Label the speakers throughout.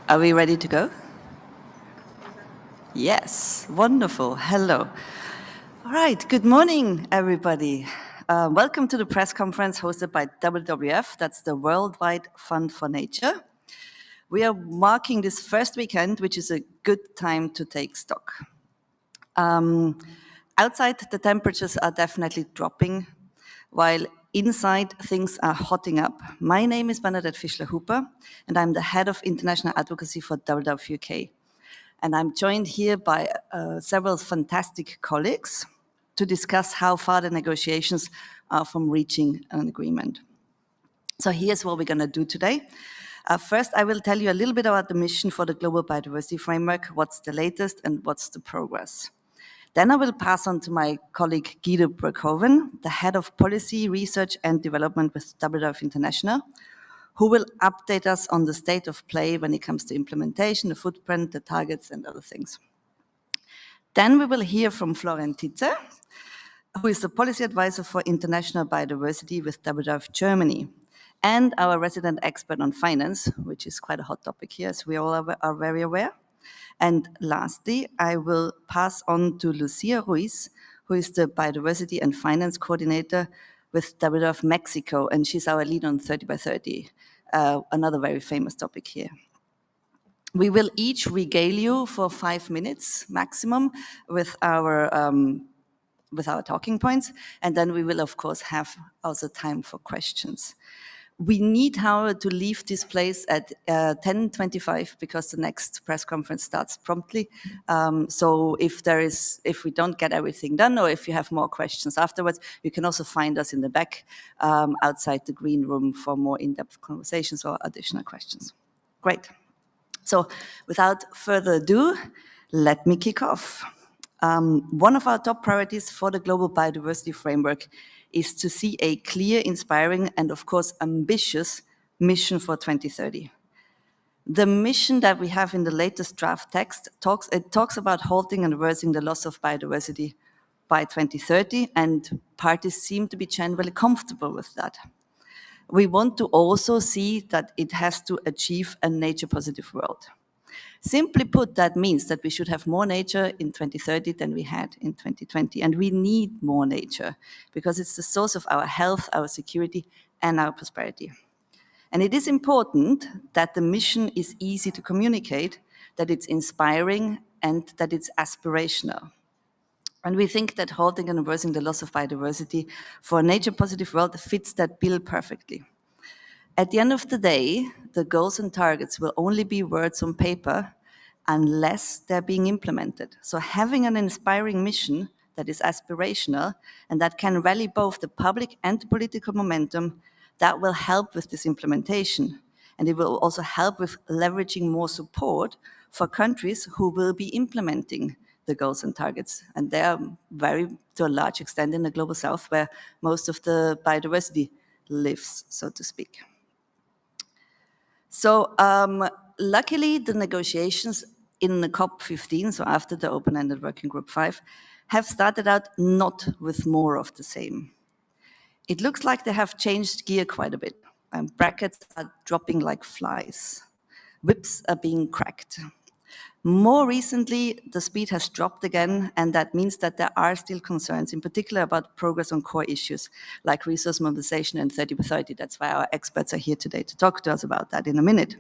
Speaker 1: Are we ready to go? Yes, wonderful. Hello. All right, good morning, everybody. Welcome to the press conference hosted by WWF, that's the Worldwide Fund for Nature. We are marking this first weekend, which is a good time to take stock. Outside, the temperatures are definitely dropping, while inside, things are hotting up. My name is Bernadette Fischler-Hooper, and I'm the head of international advocacy for WWF UK. And I'm joined here by several fantastic colleagues to discuss how far the negotiations are from reaching an agreement. So here's what we're going to do today. First, I will tell you a little bit about the mission for the Global Biodiversity Framework, what's the latest and what's the progress. Then I will pass on to my colleague Guido Broekhoven, the head of policy, research and development with WWF International, who will update us on the state of play when it comes to implementation, the footprint, the targets, and other things. Then we will hear from Florian Titze, who is the policy advisor for international biodiversity with WWF Germany, and our resident expert on finance, which is quite a hot topic here, as we all are very aware. And lastly, I will pass on to Lucia Ruiz, who is the biodiversity and finance coordinator with WWF Mexico, and she's our lead on 30 by 30, another very famous topic here. We will each regale you for 5 minutes maximum with our talking points, and then we will, of course, have also time for questions. We need, however, to leave this place at 10:25 because the next press conference starts promptly. So if we don't get everything done, or if you have more questions afterwards, you can also find us in the back outside the green room for more in-depth conversations or additional questions. Great. So without further ado, let me kick off. One of our top priorities for the Global Biodiversity Framework is to see a clear, inspiring, and of course, ambitious mission for 2030. The mission that we have in the latest draft text talks about halting and reversing the loss of biodiversity by 2030, and parties seem to be generally comfortable with that. We want to also see that it has to achieve a nature-positive world. Simply put, that means that we should have more nature in 2030 than we had in 2020. And we need more nature because it's the source of our health, our security, and our prosperity. And it is important that the mission is easy to communicate, that it's inspiring, and that it's aspirational. And we think that halting and reversing the loss of biodiversity for a nature-positive world fits that bill perfectly. At the end of the day, the goals and targets will only be words on paper unless they're being implemented. So having an inspiring mission that is aspirational and that can rally both the public and the political momentum, that will help with this implementation. And it will also help with leveraging more support for countries who will be implementing the goals and targets. And they are to a large extent, in the Global South, where most of the biodiversity lives, so to speak. So luckily, the negotiations in the COP15, so after the open-ended Working Group 5, have started out not with more of the same. It looks like they have changed gear quite a bit. Brackets are dropping like flies. Whips are being cracked. More recently, the speed has dropped again, and that means that there are still concerns, in particular about progress on core issues like resource mobilization and 30 by 30. That's why our experts are here today to talk to us about that in a minute.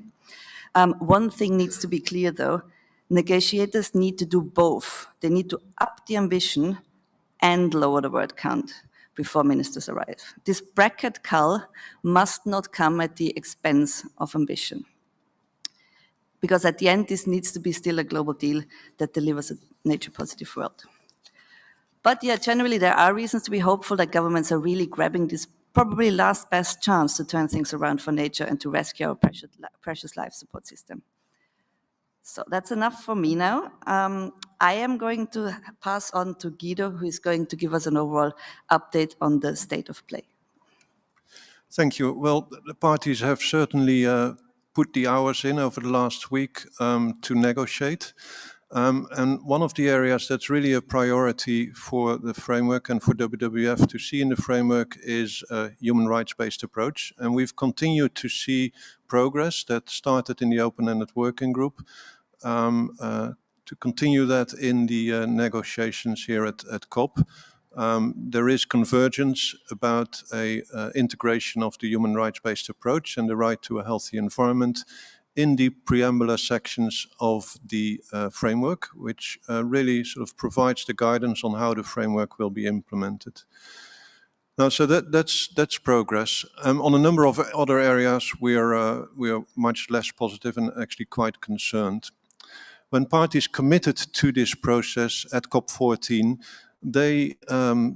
Speaker 1: One thing needs to be clear, though. Negotiators need to do both. They need to up the ambition and lower the word count before ministers arrive. This bracket cull must not come at the expense of ambition. Because at the end, this needs to be still a global deal that delivers a nature-positive world. But yeah, generally, there are reasons to be hopeful that governments are really grabbing this probably last best chance to turn things around for nature and to rescue our precious life support system. So that's enough for me now. I am going to pass on to Guido, who is going to give us an overall update on the state of play.
Speaker 2: Thank you. Well, the parties have certainly put the hours in over the last week to negotiate. And one of the areas that's really a priority for the framework and for WWF to see in the framework is a human rights-based approach. And we've continued to see progress that started in the open-ended working group, to continue that in the negotiations here at COP. There is convergence about a integration of the human rights-based approach and the right to a healthy environment in the preambular sections of the framework, which really sort of provides the guidance on how the framework will be implemented. Now, so that's progress. On a number of other areas, we are much less positive and actually quite concerned. When parties committed to this process at COP14, they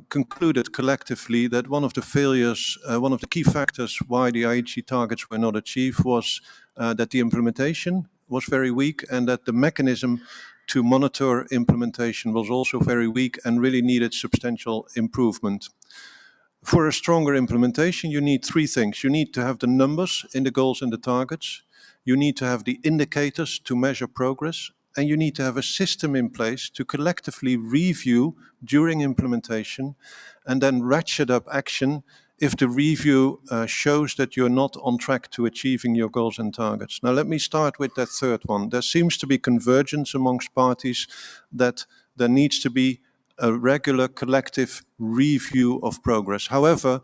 Speaker 2: concluded collectively that one of the failures, one of the key factors why the Aichi targets were not achieved was that the implementation was very weak and that the mechanism to monitor implementation was also very weak and really needed substantial improvement. For a stronger implementation, you need three things. You need to have the numbers in the goals and the targets. You need to have the indicators to measure progress. And you need to have a system in place to collectively review during implementation and then ratchet up action if the review shows that you're not on track to achieving your goals and targets. Now, let me start with that third one. There seems to be convergence amongst parties that there needs to be a regular collective review of progress. However,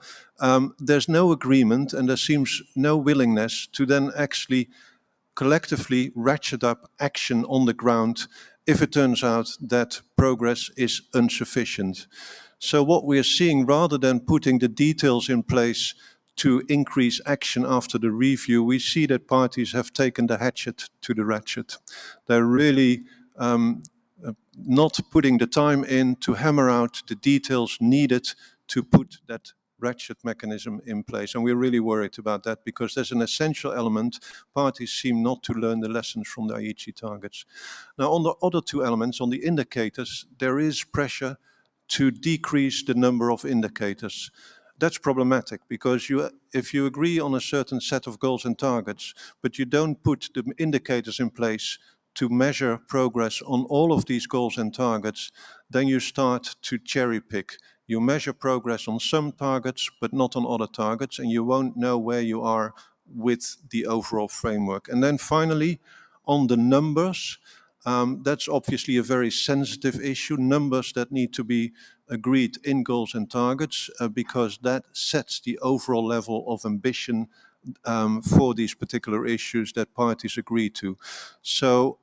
Speaker 2: there's no agreement and there seems no willingness to then actually collectively ratchet up action on the ground if it turns out that progress is insufficient. So what we are seeing, rather than putting the details in place to increase action after the review, we see that parties have taken the hatchet to the ratchet. They're really not putting the time in to hammer out the details needed to put that ratchet mechanism in place. And we're really worried about that because there's an essential element. Parties seem not to learn the lessons from the Aichi targets. Now, on the other two elements, on the indicators, there is pressure to decrease the number of indicators. That's problematic because if you agree on a certain set of goals and targets, but you don't put the indicators in place to measure progress on all of these goals and targets, then you start to cherry pick. You measure progress on some targets, but not on other targets, and you won't know where you are with the overall framework. And then finally, on the numbers, that's obviously a very sensitive issue, numbers that need to be agreed in goals and targets, because that sets the overall level of ambition for these particular issues that parties agree to. So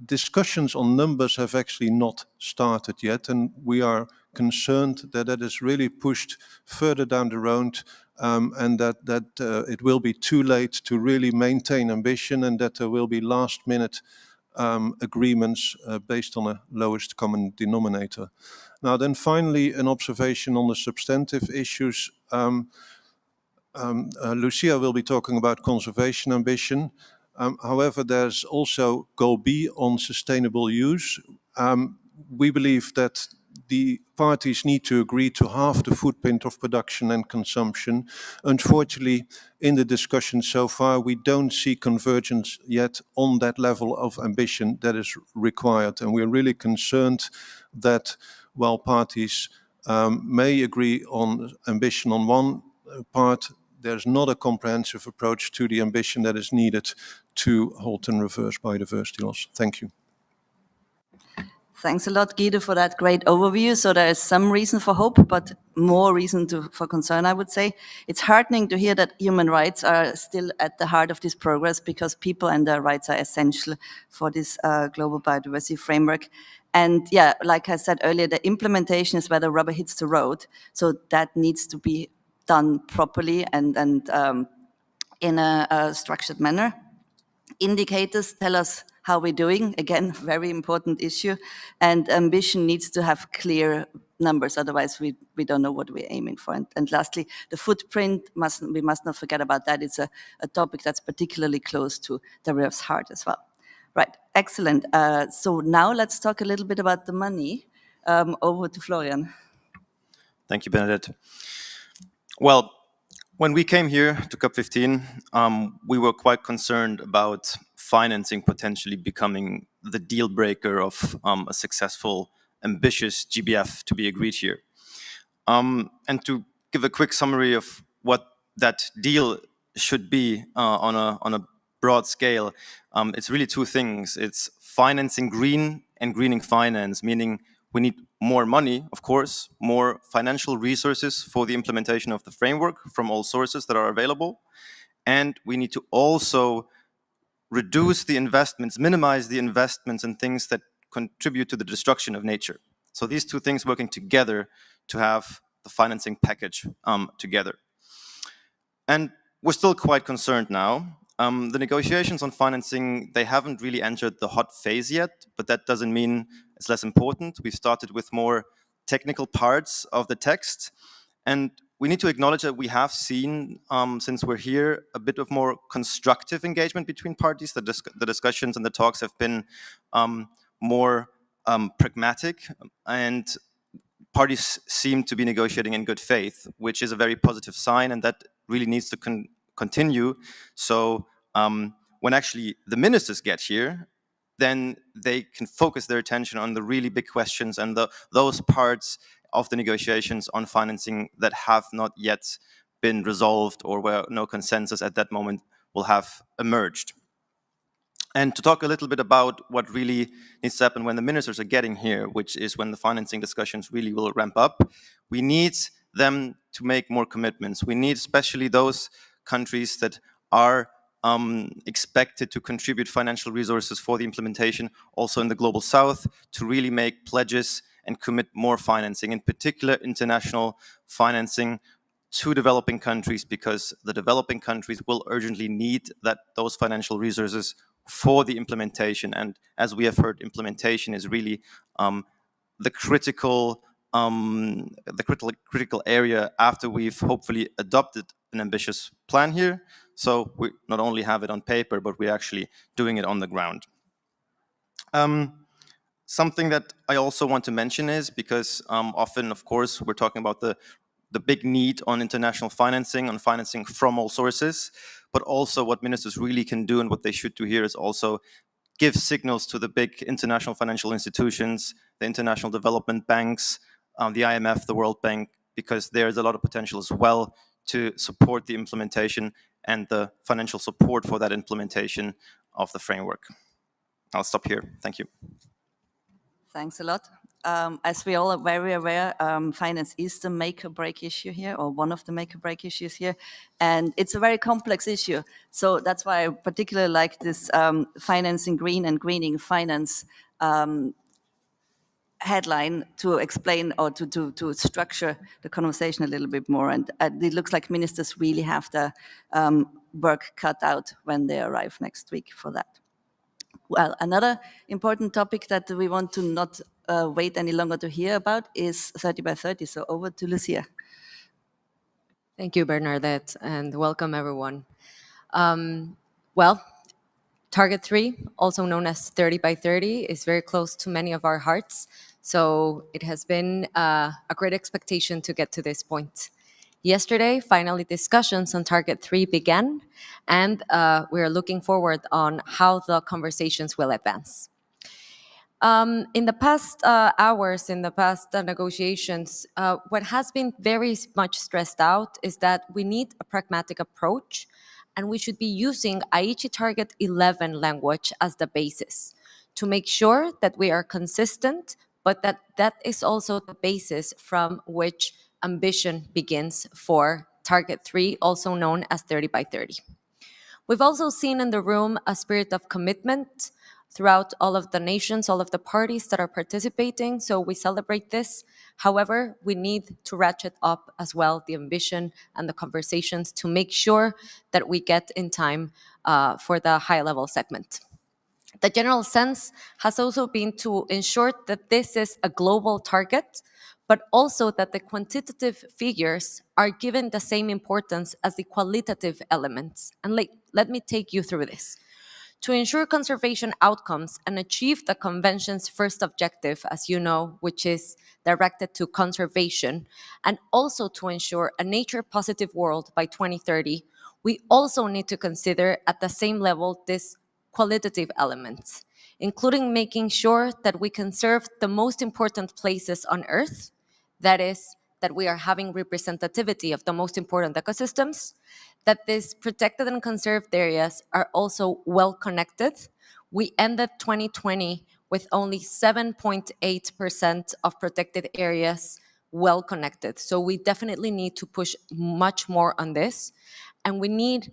Speaker 2: discussions on numbers have actually not started yet, and we are concerned that that is really pushed further down the road, and that it will be too late to really maintain ambition, and that there will be last-minute agreements based on a lowest common denominator. Now then finally, an observation on the substantive issues. Lucia will be talking about conservation ambition. However, there's also goal B on sustainable use. We believe that the parties need to agree to halve the footprint of production and consumption. Unfortunately, in the discussion so far, we don't see convergence yet on that level of ambition that is required. And we're really concerned that while parties may agree on ambition on one part, there's not a comprehensive approach to the ambition that is needed to halt and reverse biodiversity loss. Thank you.
Speaker 1: Thanks a lot, Guido, for that great overview. So there is some reason for hope, but more reason for concern, I would say. It's heartening to hear that human rights are still at the heart of this progress, because people and their rights are essential for this global biodiversity framework. And yeah, like I said earlier, the implementation is where the rubber hits the road. So that needs to be done properly and in a structured manner. Indicators tell us how we're doing. Again, very important issue. And ambition needs to have clear numbers, otherwise we don't know what we're aiming for. And lastly, the footprint, we must not forget about that. It's a topic that's particularly close to WWF's heart as well. Right, excellent. So now let's talk a little bit about the money. Over to Florian.
Speaker 3: Thank you, Bernadette. Well, when we came here to COP15, we were quite concerned about financing potentially becoming the deal breaker of a successful, ambitious GBF to be agreed here. And to give a quick summary of what that deal should be on a broad scale, it's really two things. It's financing green and greening finance, meaning we need more money, of course, more financial resources for the implementation of the framework from all sources that are available. And we need to also reduce the investments, minimize the investments in things that contribute to the destruction of nature. So these two things working together to have the financing package together. And we're still quite concerned now. The negotiations on financing, they haven't really entered the hot phase yet, but that doesn't mean it's less important. We've started with more technical parts of the text, and we need to acknowledge that we have seen, since we're here, a bit of more constructive engagement between parties. The discussions and the talks have been more pragmatic, and parties seem to be negotiating in good faith, which is a very positive sign, and that really needs to continue. So when actually the ministers get here, then they can focus their attention on the really big questions and those parts of the negotiations on financing that have not yet been resolved or where no consensus at that moment will have emerged. And to talk a little bit about what really needs to happen when the ministers are getting here, which is when the financing discussions really will ramp up, we need them to make more commitments. We need especially those countries that are expected to contribute financial resources for the implementation, also in the Global South, to really make pledges and commit more financing, in particular international financing to developing countries, because the developing countries will urgently need those financial resources for the implementation. And as we have heard, implementation is really the critical area after we've hopefully adopted an ambitious plan here. So we not only have it on paper, but we're actually doing it on the ground. Something that I also want to mention is, because often, of course, we're talking about the big need on international financing, on financing from all sources, but also what ministers really can do and what they should do here is also give signals to the big international financial institutions, the international development banks, the IMF, the World Bank, because there's a lot of potential as well to support the implementation and the financial support for that implementation of the framework. I'll stop here. Thank you.
Speaker 1: Thanks a lot. As we all are very aware, finance is the make-or-break issue here, or one of the make-or-break issues here, and it's a very complex issue. So that's why I particularly like this financing green and greening finance headline to explain or to structure the conversation a little bit more. And it looks like ministers really have the work cut out when they arrive next week for that. Well, another important topic that we want to not wait any longer to hear about is 30 by 30. So over to Lucia.
Speaker 4: Thank you, Bernadette, and welcome everyone. Well, Target 3, also known as 30 by 30, is very close to many of our hearts. So it has been a great expectation to get to this point. Yesterday, finally, discussions on Target 3 began, and we are looking forward on how the conversations will advance. In the past hours, in the past negotiations, what has been very much stressed out is that we need a pragmatic approach, and we should be using Aichi Target 11 language as the basis to make sure that we are consistent, but that is also the basis from which ambition begins for Target 3, also known as 30 by 30. We've also seen in the room a spirit of commitment throughout all of the nations, all of the parties that are participating, so we celebrate this. However, we need to ratchet up as well the ambition and the conversations to make sure that we get in time for the high-level segment. The general sense has also been to ensure that this is a global target, but also that the quantitative figures are given the same importance as the qualitative elements. And let me take you through this. To ensure conservation outcomes and achieve the Convention's first objective, as you know, which is directed to conservation, and also to ensure a nature-positive world by 2030, we also need to consider at the same level these qualitative elements. including making sure that we conserve the most important places on Earth, that is, that we are having representativity of the most important ecosystems, that these protected and conserved areas are also well connected. We ended 2020 with only 7.8% of protected areas well connected. So we definitely need to push much more on this. And we need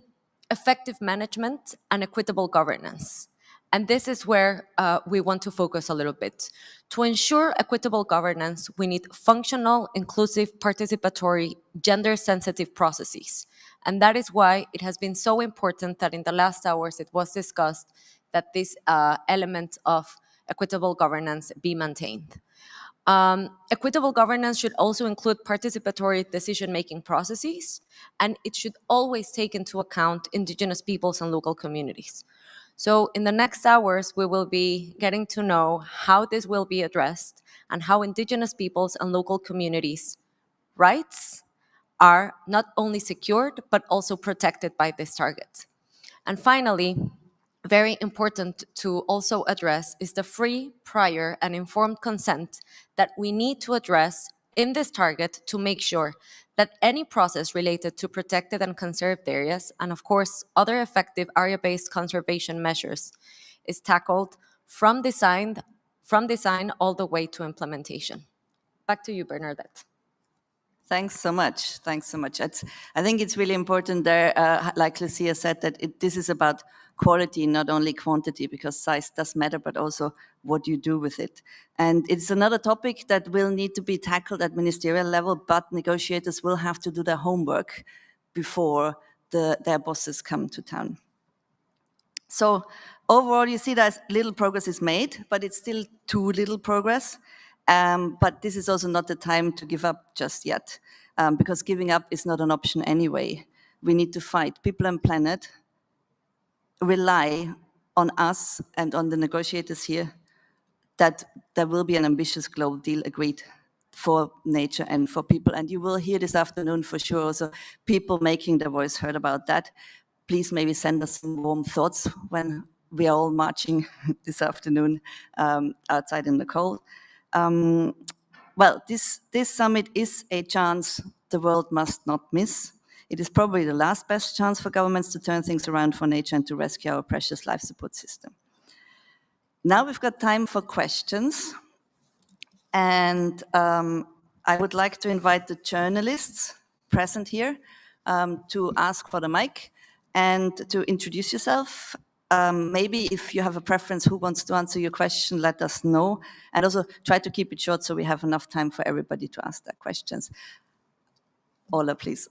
Speaker 4: effective management and equitable governance. And this is where we want to focus a little bit. To ensure equitable governance, we need functional, inclusive, participatory, gender-sensitive processes. And that is why it has been so important that in the last hours it was discussed that this element of equitable governance be maintained. Equitable governance should also include participatory decision-making processes, and it should always take into account indigenous peoples and local communities. So in the next hours, we will be getting to know how this will be addressed and how indigenous peoples and local communities' rights are not only secured, but also protected by this target. And finally, very important to also address is the free, prior, and informed consent that we need to address in this target to make sure that any process related to protected and conserved areas, and of course, other effective area-based conservation measures, is tackled from design all the way to implementation. Back to you, Bernadette.
Speaker 1: Thanks so much. Thanks so much. I think it's really important there, like Lucia said, that this is about quality, not only quantity, because size does matter, but also what you do with it. And it's another topic that will need to be tackled at ministerial level, but negotiators will have to do their homework before their bosses come to town. So overall, you see that little progress is made, but it's still too little progress. But this is also not the time to give up just yet, because giving up is not an option anyway. We need to fight. People and planet rely on us and on the negotiators here that there will be an ambitious global deal agreed for nature and for people. And you will hear this afternoon for sure also people making their voice heard about that. Please maybe send us some warm thoughts when we are all marching this afternoon outside in the cold. Well, this summit is a chance the world must not miss. It is probably the last best chance for governments to turn things around for nature and to rescue our precious life support system. Now we've got time for questions. And I would like to invite the journalists present here to ask for the mic and to introduce yourself. Maybe if you have a preference who wants to answer your question, let us know. And also try to keep it short so we have enough time for everybody to ask their questions. Ola, please.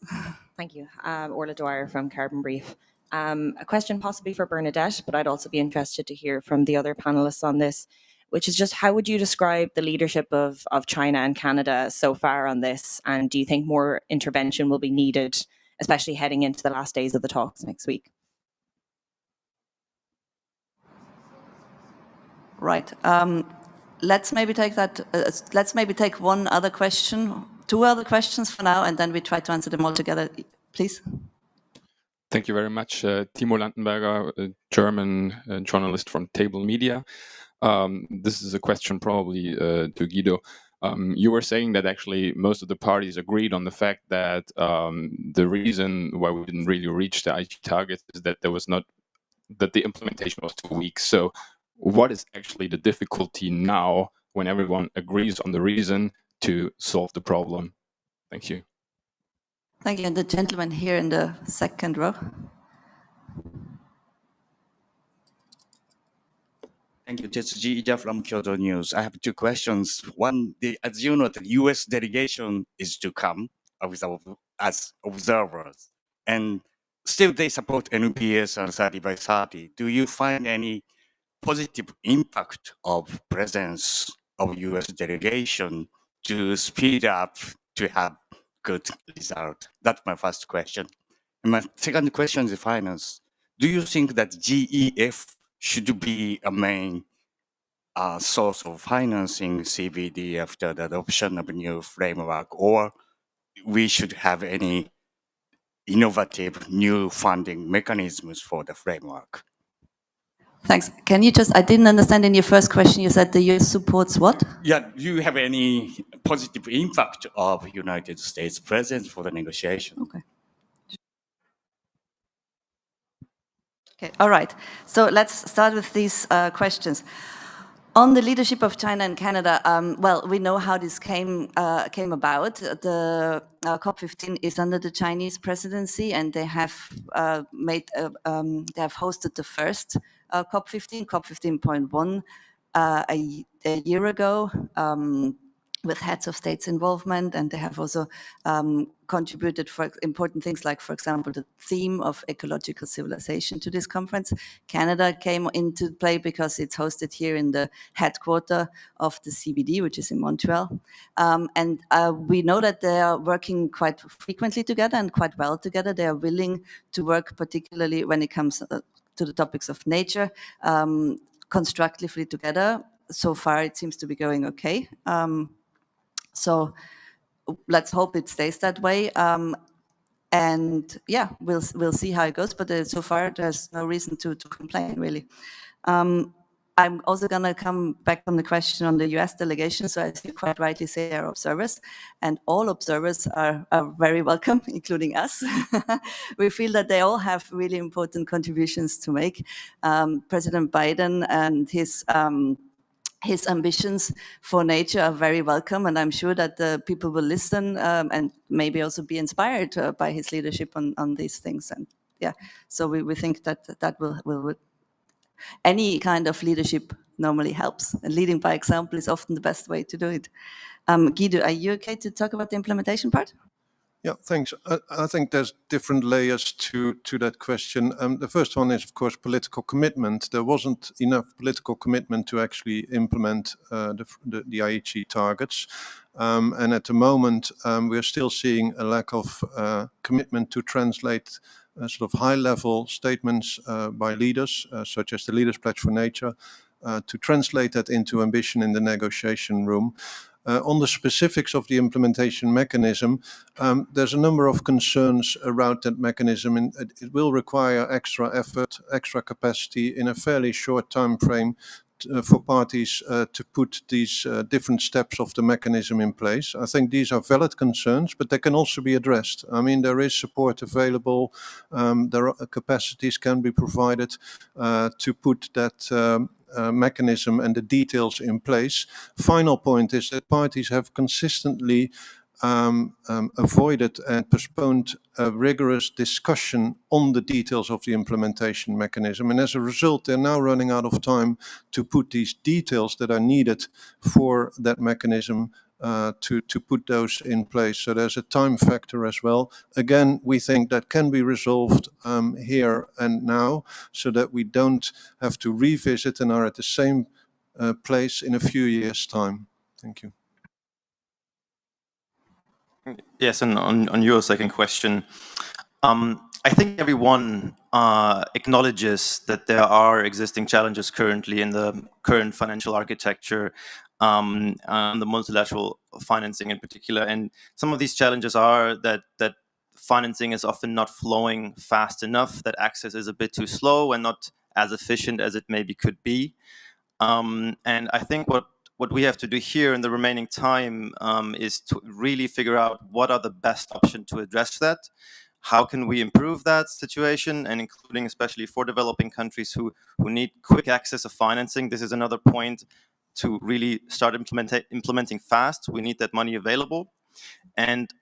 Speaker 5: Thank you. Orla Dwyer from Carbon Brief. A question possibly for Bernadette, but I'd also be interested to hear from the other panelists on this, which is just how would you describe the leadership of China and Canada so far on this? And do you think more intervention will be needed, especially heading into the last days of the talks next week?
Speaker 1: Right. Let's maybe take that. Let's maybe take one other question, two other questions for now, and then we try to answer them all together. Please.
Speaker 6: Thank you very much. Timo Landenberger, a German journalist from Table Media. This is a question probably to Guido. You were saying that actually most of the parties agreed on the fact that the reason why we didn't really reach the IG targets is that that the implementation was too weak. So what is actually the difficulty now when everyone agrees on the reason to solve the problem? Thank you.
Speaker 1: Thank you. And the gentleman here in the second row.
Speaker 7: Thank you. Tetsuji Ija from Kyoto News. I have two questions. One, as you know, the U.S. delegation is to come as observers, and still they support NPS and 30 by 30. Do you find any positive impact of presence of U.S. delegation to speed up to have good result? That's my first question. And my second question is finance. Do you think that GEF should be a main source of financing CBD after the adoption of a new framework, or we should have any innovative new funding mechanisms for the framework?
Speaker 1: Thanks. Can you just, I didn't understand in your first question, you said the US supports what?
Speaker 7: Yeah, do you have any positive impact of United States presence for the negotiation?
Speaker 1: Okay. Okay, all right. So let's start with these questions. On the leadership of China and Canada, well, we know how this came about. The COP15 is under the Chinese presidency, and they have they have hosted the first COP15, COP15.1, a year ago. With heads of states involvement, and they have also contributed for important things like, for example, the theme of ecological civilization to this conference. Canada came into play because it's hosted here in the headquarters of the CBD, which is in Montreal. And we know that they are working quite frequently together and quite well together. They are willing to work, particularly when it comes to the topics of nature, constructively together. So far, it seems to be going okay. So let's hope it stays that way. And yeah, we'll see how it goes. But so far, there's no reason to complain, really. I'm also going to come back on the question on the US delegation. So as you quite rightly say, they're observers, and all observers are very welcome, including us. We feel that they all have really important contributions to make. President Biden and his ambitions for nature are very welcome, and I'm sure that the people will listen and maybe also be inspired by his leadership on these things. And yeah, so we think that will any kind of leadership normally helps, and leading by example is often the best way to do it. Guido, are you okay to talk about the implementation part?
Speaker 2: Yeah, thanks. I think there's different layers to that question. The first one is, of course, political commitment. There wasn't enough political commitment to actually implement the Aichi targets. And at the moment, we're still seeing a lack of commitment to translate sort of high-level statements by leaders, such as the Leaders' Pledge for Nature, to translate that into ambition in the negotiation room. On the specifics of the implementation mechanism, there's a number of concerns around that mechanism, and it will require extra effort, extra capacity in a fairly short time frame for parties to put these different steps of the mechanism in place. I think these are valid concerns, but they can also be addressed. I mean, there is support available, capacities can be provided to put that mechanism and the details in place. Final point is that parties have consistently avoided and postponed a rigorous discussion on the details of the implementation mechanism. And as a result, they're now running out of time to put these details that are needed for that mechanism to put those in place. So there's a time factor as well. Again, we think that can be resolved here and now, so that we don't have to revisit and are at the same place in a few years' time. Thank you.
Speaker 3: Yes, and on your second question, I think everyone acknowledges that there are existing challenges currently in the current financial architecture, the multilateral financing in particular. And some of these challenges are that financing is often not flowing fast enough, that access is a bit too slow and not as efficient as it maybe could be. And I think what we have to do here in the remaining time is to really figure out what are the best options to address that. How can we improve that situation, and including especially for developing countries who need quick access of financing. This is another point to really start implementing fast. We need that money available. And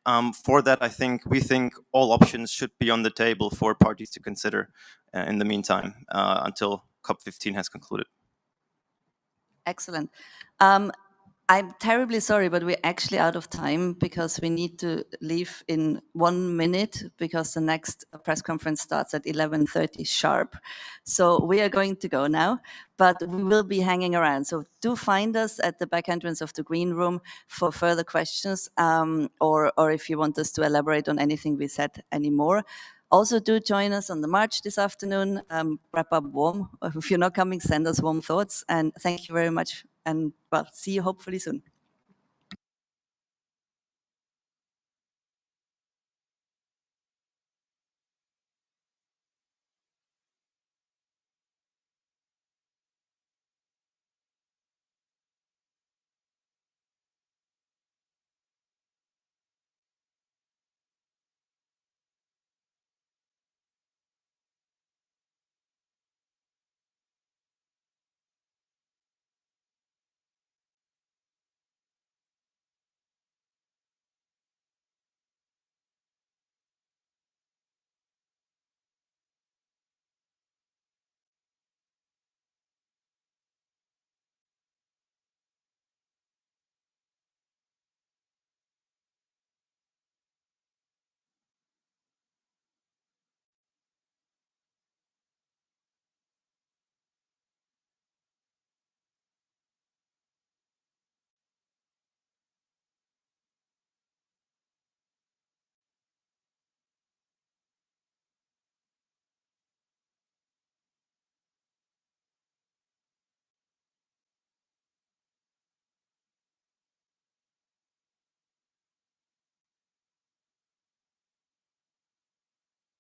Speaker 3: for that, we think all options should be on the table for parties to consider in the meantime until COP15 has concluded.
Speaker 1: Excellent. I'm terribly sorry, but we're actually out of time because we need to leave in 1 minute because the next press conference starts at 11:30 sharp. So we are going to go now, but we will be hanging around. So do find us at the back entrance of the green room for further questions, or if you want us to elaborate on anything we said anymore. Also, do join us on the march this afternoon. Wrap up warm. If you're not coming, send us warm thoughts. And thank you very much. And well, see you hopefully soon.